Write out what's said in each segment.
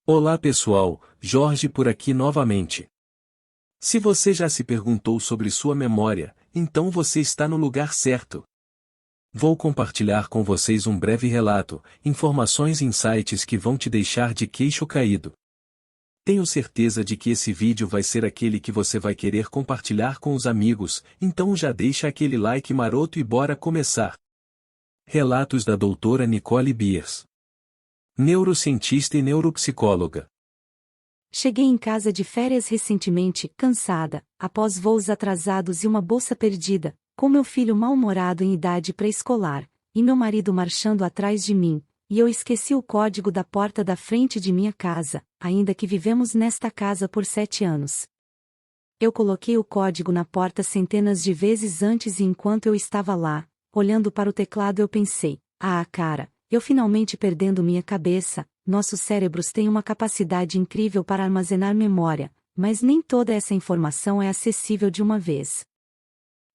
Olá pessoal, Jorge por aqui novamente. Se você já se perguntou sobre sua memória, então você está no lugar certo. Vou compartilhar com vocês um breve relato, informações e insights que vão te deixar de queixo caído. Tenho certeza de que esse vídeo vai ser aquele que você vai querer compartilhar com os amigos, então já deixa aquele like maroto e bora começar. Relatos da doutora Nicole Beers, neurocientista e neuropsicóloga. Cheguei em casa de férias recentemente, cansada, após voos atrasados e uma bolsa perdida, com meu filho mal-humorado em idade pré-escolar, e meu marido marchando atrás de mim, e eu esqueci o código da porta da frente de minha casa, ainda que vivemos nesta casa por 7 anos. Eu coloquei o código na porta centenas de vezes antes e enquanto eu estava lá, olhando para o teclado eu pensei, cara, eu finalmente perdendo minha cabeça. Nossos cérebros têm uma capacidade incrível para armazenar memória, mas nem toda essa informação é acessível de uma vez.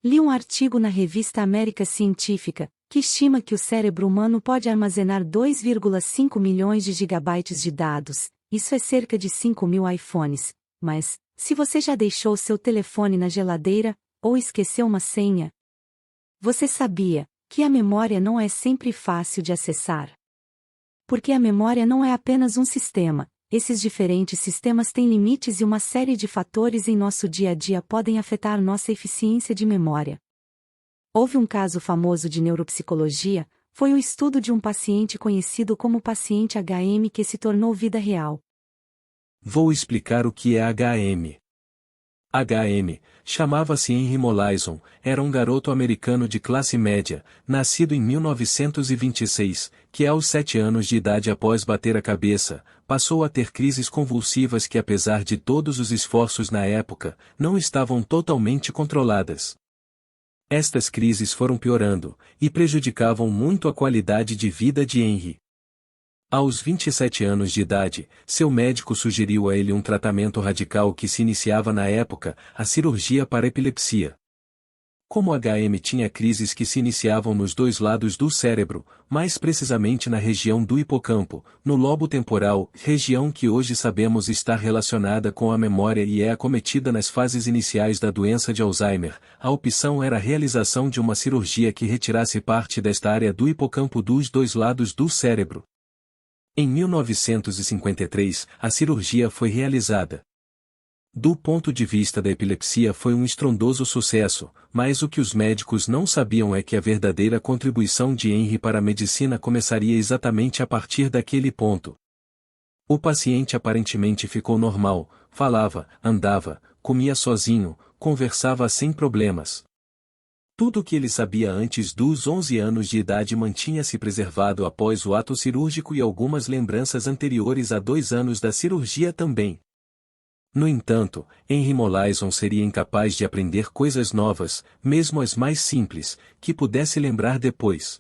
Li um artigo na revista América Científica, que estima que o cérebro humano pode armazenar 2,5 milhões de gigabytes de dados, isso é cerca de 5.000 iPhones, mas, se você já deixou seu telefone na geladeira, ou esqueceu uma senha? Você sabia que a memória não é sempre fácil de acessar? Porque a memória não é apenas um sistema, esses diferentes sistemas têm limites e uma série de fatores em nosso dia a dia podem afetar nossa eficiência de memória. Houve um caso famoso de neuropsicologia, foi o estudo de um paciente conhecido como paciente HM que se tornou vida real. Vou explicar o que é HM. HM, chamava-se Henry Molaison, era um garoto americano de classe média, nascido em 1926, que aos 7 anos de idade após bater a cabeça, passou a ter crises convulsivas que apesar de todos os esforços na época, não estavam totalmente controladas. Estas crises foram piorando, e prejudicavam muito a qualidade de vida de Henry. Aos 27 anos de idade, seu médico sugeriu a ele um tratamento radical que se iniciava na época, a cirurgia para epilepsia. Como HM tinha crises que se iniciavam nos dois lados do cérebro, mais precisamente na região do hipocampo, no lobo temporal, região que hoje sabemos estar relacionada com a memória e é acometida nas fases iniciais da doença de Alzheimer, a opção era a realização de uma cirurgia que retirasse parte desta área do hipocampo dos dois lados do cérebro. Em 1953, a cirurgia foi realizada. Do ponto de vista da epilepsia foi um estrondoso sucesso, mas o que os médicos não sabiam é que a verdadeira contribuição de Henry para a medicina começaria exatamente a partir daquele ponto. O paciente aparentemente ficou normal, falava, andava, comia sozinho, conversava sem problemas. Tudo o que ele sabia antes dos 11 anos de idade mantinha-se preservado após o ato cirúrgico e algumas lembranças anteriores a 2 anos da cirurgia também. No entanto, Henry Molaison seria incapaz de aprender coisas novas, mesmo as mais simples, que pudesse lembrar depois.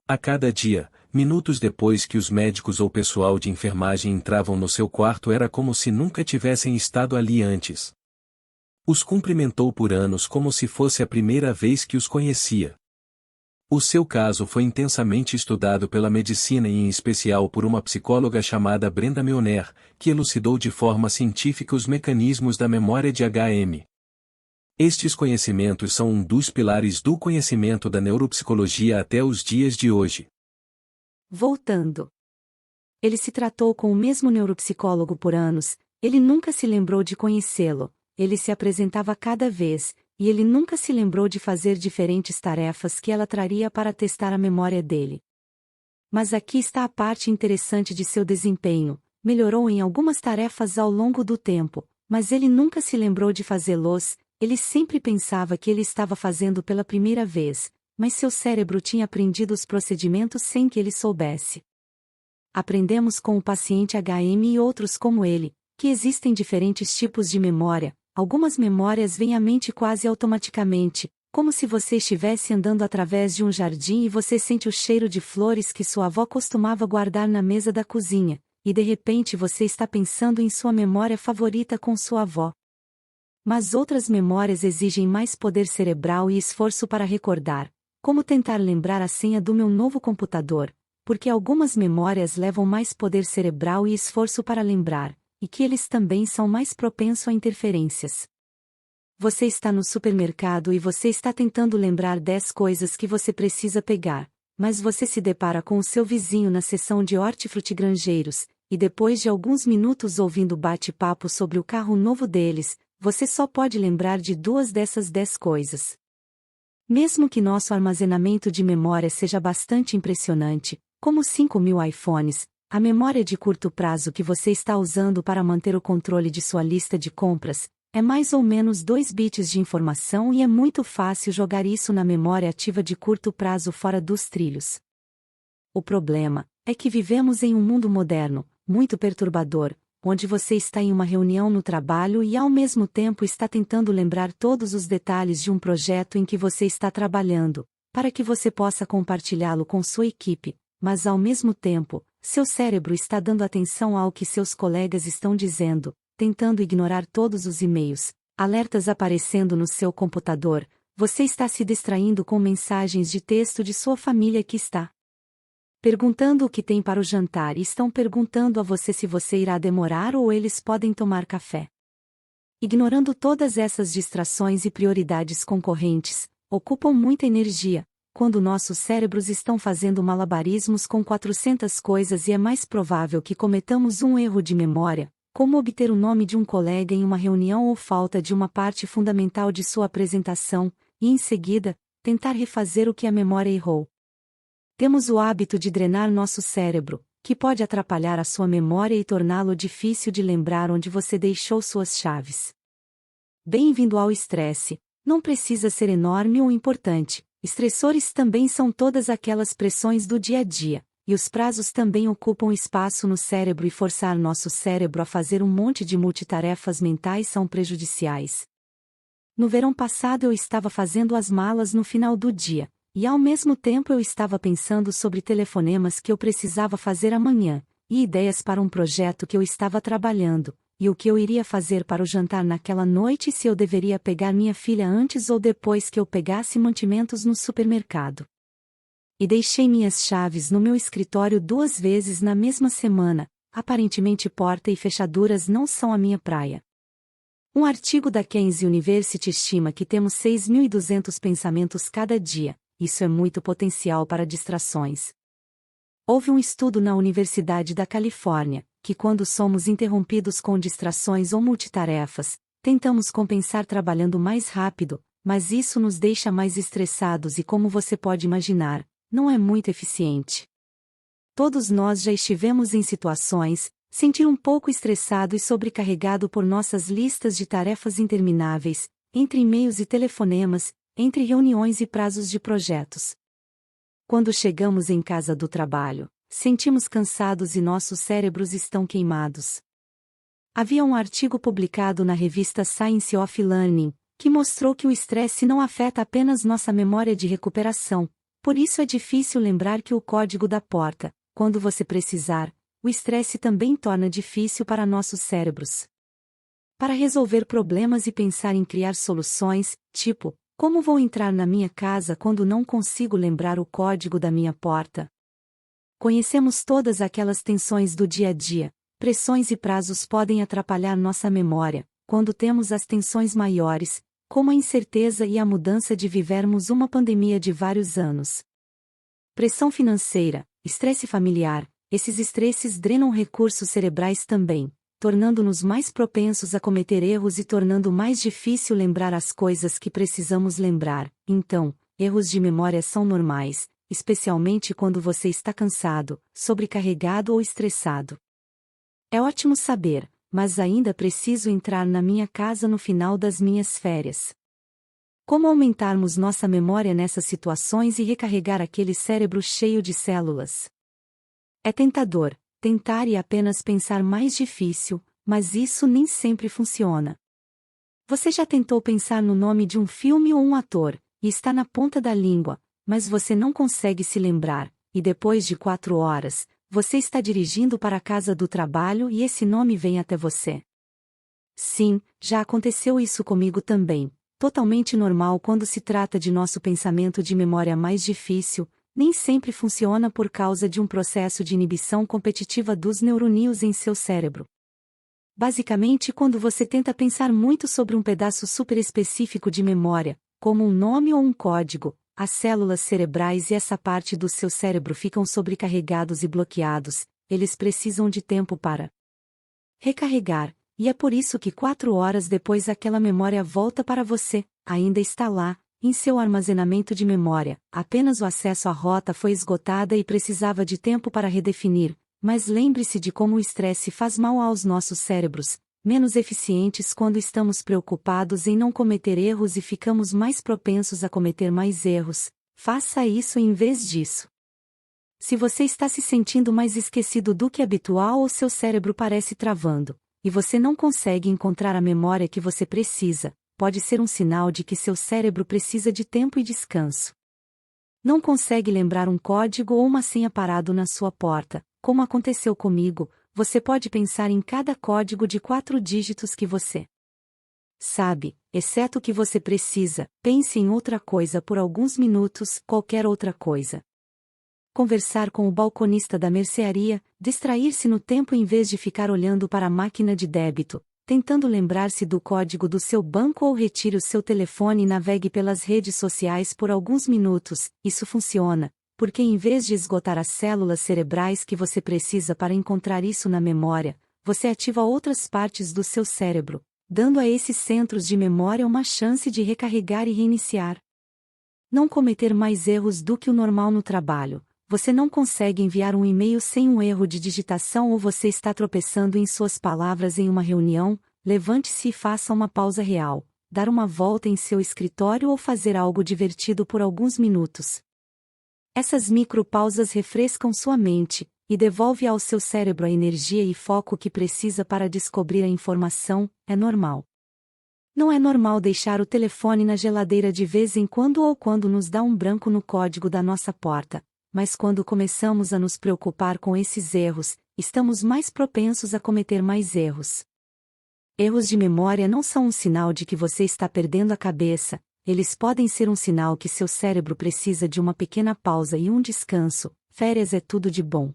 A cada dia, minutos depois que os médicos ou pessoal de enfermagem entravam no seu quarto era como se nunca tivessem estado ali antes. Os cumprimentou por anos como se fosse a primeira vez que os conhecia. O seu caso foi intensamente estudado pela medicina e em especial por uma psicóloga chamada Brenda Meoner, que elucidou de forma científica os mecanismos da memória de HM. Estes conhecimentos são um dos pilares do conhecimento da neuropsicologia até os dias de hoje. Voltando. Ele se tratou com o mesmo neuropsicólogo por anos, ele nunca se lembrou de conhecê-lo. Ele se apresentava cada vez, e ele nunca se lembrou de fazer diferentes tarefas que ela traria para testar a memória dele. Mas aqui está a parte interessante de seu desempenho, melhorou em algumas tarefas ao longo do tempo, mas ele nunca se lembrou de fazê-los, ele sempre pensava que ele estava fazendo pela primeira vez, mas seu cérebro tinha aprendido os procedimentos sem que ele soubesse. Aprendemos com o paciente HM e outros como ele, que existem diferentes tipos de memória. Algumas memórias vêm à mente quase automaticamente, como se você estivesse andando através de um jardim e você sente o cheiro de flores que sua avó costumava guardar na mesa da cozinha, e de repente você está pensando em sua memória favorita com sua avó. Mas outras memórias exigem mais poder cerebral e esforço para recordar, como tentar lembrar a senha do meu novo computador, porque algumas memórias levam mais poder cerebral e esforço para lembrar, e que eles também são mais propensos a interferências. Você está no supermercado e você está tentando lembrar 10 coisas que você precisa pegar, mas você se depara com o seu vizinho na seção de hortifrutigranjeiros, e depois de alguns minutos ouvindo bate-papo sobre o carro novo deles, você só pode lembrar de 2 dessas 10 coisas. Mesmo que nosso armazenamento de memória seja bastante impressionante, como 5.000 iPhones, a memória de curto prazo que você está usando para manter o controle de sua lista de compras, é mais ou menos 2 bits de informação e é muito fácil jogar isso na memória ativa de curto prazo fora dos trilhos. O problema é que vivemos em um mundo moderno, muito perturbador, onde você está em uma reunião no trabalho e ao mesmo tempo está tentando lembrar todos os detalhes de um projeto em que você está trabalhando, para que você possa compartilhá-lo com sua equipe, mas ao mesmo tempo, seu cérebro está dando atenção ao que seus colegas estão dizendo, tentando ignorar todos os e-mails, alertas aparecendo no seu computador, você está se distraindo com mensagens de texto de sua família que está perguntando o que tem para o jantar e estão perguntando a você se você irá demorar ou eles podem tomar café. Ignorando todas essas distrações e prioridades concorrentes, ocupam muita energia, quando nossos cérebros estão fazendo malabarismos com 400 coisas e é mais provável que cometamos um erro de memória, como obter o nome de um colega em uma reunião ou falta de uma parte fundamental de sua apresentação, e em seguida, tentar refazer o que a memória errou. Temos o hábito de drenar nosso cérebro, que pode atrapalhar a sua memória e torná-lo difícil de lembrar onde você deixou suas chaves. Bem-vindo ao estresse. Não precisa ser enorme ou importante. Estressores também são todas aquelas pressões do dia a dia, e os prazos também ocupam espaço no cérebro e forçar nosso cérebro a fazer um monte de multitarefas mentais são prejudiciais. No verão passado eu estava fazendo as malas no final do dia, e ao mesmo tempo eu estava pensando sobre telefonemas que eu precisava fazer amanhã, e ideias para um projeto que eu estava trabalhando, e o que eu iria fazer para o jantar naquela noite e se eu deveria pegar minha filha antes ou depois que eu pegasse mantimentos no supermercado. E deixei minhas chaves no meu escritório 2 vezes na mesma semana, aparentemente porta e fechaduras não são a minha praia. Um artigo da Kenzie University estima que temos 6.200 pensamentos cada dia. Isso é muito potencial para distrações. Houve um estudo na Universidade da Califórnia, que quando somos interrompidos com distrações ou multitarefas, tentamos compensar trabalhando mais rápido, mas isso nos deixa mais estressados e como você pode imaginar, não é muito eficiente. Todos nós já estivemos em situações, sentir um pouco estressado e sobrecarregado por nossas listas de tarefas intermináveis, entre e-mails e telefonemas, entre reuniões e prazos de projetos. Quando chegamos em casa do trabalho, sentimos cansados e nossos cérebros estão queimados. Havia um artigo publicado na revista Science of Learning, que mostrou que o estresse não afeta apenas nossa memória de recuperação, por isso é difícil lembrar que o código da porta, quando você precisar, o estresse também torna difícil para nossos cérebros. Para resolver problemas e pensar em criar soluções, tipo, como vou entrar na minha casa quando não consigo lembrar o código da minha porta? Conhecemos todas aquelas tensões do dia a dia, pressões e prazos podem atrapalhar nossa memória, quando temos as tensões maiores, como a incerteza e a mudança de vivermos uma pandemia de vários anos. Pressão financeira, estresse familiar, esses estresses drenam recursos cerebrais também, tornando-nos mais propensos a cometer erros e tornando mais difícil lembrar as coisas que precisamos lembrar. Então, erros de memória são normais, especialmente quando você está cansado, sobrecarregado ou estressado. É ótimo saber, mas ainda preciso entrar na minha casa no final das minhas férias. Como aumentarmos nossa memória nessas situações e recarregar aquele cérebro cheio de células? É tentador tentar e apenas pensar mais difícil, mas isso nem sempre funciona. Você já tentou pensar no nome de um filme ou um ator, e está na ponta da língua, mas você não consegue se lembrar, e depois de 4 horas, você está dirigindo para a casa do trabalho e esse nome vem até você. Sim, já aconteceu isso comigo também, totalmente normal quando se trata de nosso pensamento de memória mais difícil, nem sempre funciona por causa de um processo de inibição competitiva dos neurônios em seu cérebro. Basicamente, quando você tenta pensar muito sobre um pedaço super específico de memória, como um nome ou um código, as células cerebrais e essa parte do seu cérebro ficam sobrecarregados e bloqueados, eles precisam de tempo para recarregar, e é por isso que 4 horas depois aquela memória volta para você, ainda está lá, em seu armazenamento de memória, apenas o acesso à rota foi esgotada e precisava de tempo para redefinir, mas lembre-se de como o estresse faz mal aos nossos cérebros, menos eficientes quando estamos preocupados em não cometer erros e ficamos mais propensos a cometer mais erros. Faça isso em vez disso. Se você está se sentindo mais esquecido do que habitual ou seu cérebro parece travando, e você não consegue encontrar a memória que você precisa, pode ser um sinal de que seu cérebro precisa de tempo e descanso. Não consegue lembrar um código ou uma senha parado na sua porta, como aconteceu comigo, você pode pensar em cada código de 4 dígitos que você sabe, exceto que você precisa, pense em outra coisa por alguns minutos, qualquer outra coisa. Conversar com o balconista da mercearia, distrair-se no tempo em vez de ficar olhando para a máquina de débito, tentando lembrar-se do código do seu banco ou retire o seu telefone e navegue pelas redes sociais por alguns minutos, isso funciona, porque em vez de esgotar as células cerebrais que você precisa para encontrar isso na memória, você ativa outras partes do seu cérebro, dando a esses centros de memória uma chance de recarregar e reiniciar. Não cometer mais erros do que o normal no trabalho. Você não consegue enviar um e-mail sem um erro de digitação ou você está tropeçando em suas palavras em uma reunião, levante-se e faça uma pausa real, dar uma volta em seu escritório ou fazer algo divertido por alguns minutos. Essas micropausas refrescam sua mente, e devolve ao seu cérebro a energia e foco que precisa para descobrir a informação, é normal. Não é normal deixar o telefone na geladeira de vez em quando ou quando nos dá um branco no código da nossa porta, mas quando começamos a nos preocupar com esses erros, estamos mais propensos a cometer mais erros. Erros de memória não são um sinal de que você está perdendo a cabeça, eles podem ser um sinal que seu cérebro precisa de uma pequena pausa e um descanso. Férias é tudo de bom.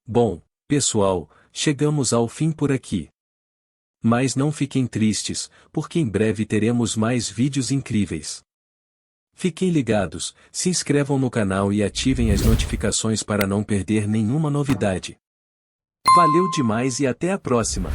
Bom, pessoal, chegamos ao fim por aqui. Mas não fiquem tristes, porque em breve teremos mais vídeos incríveis. Fiquem ligados, se inscrevam no canal e ativem as notificações para não perder nenhuma novidade. Valeu demais e até a próxima!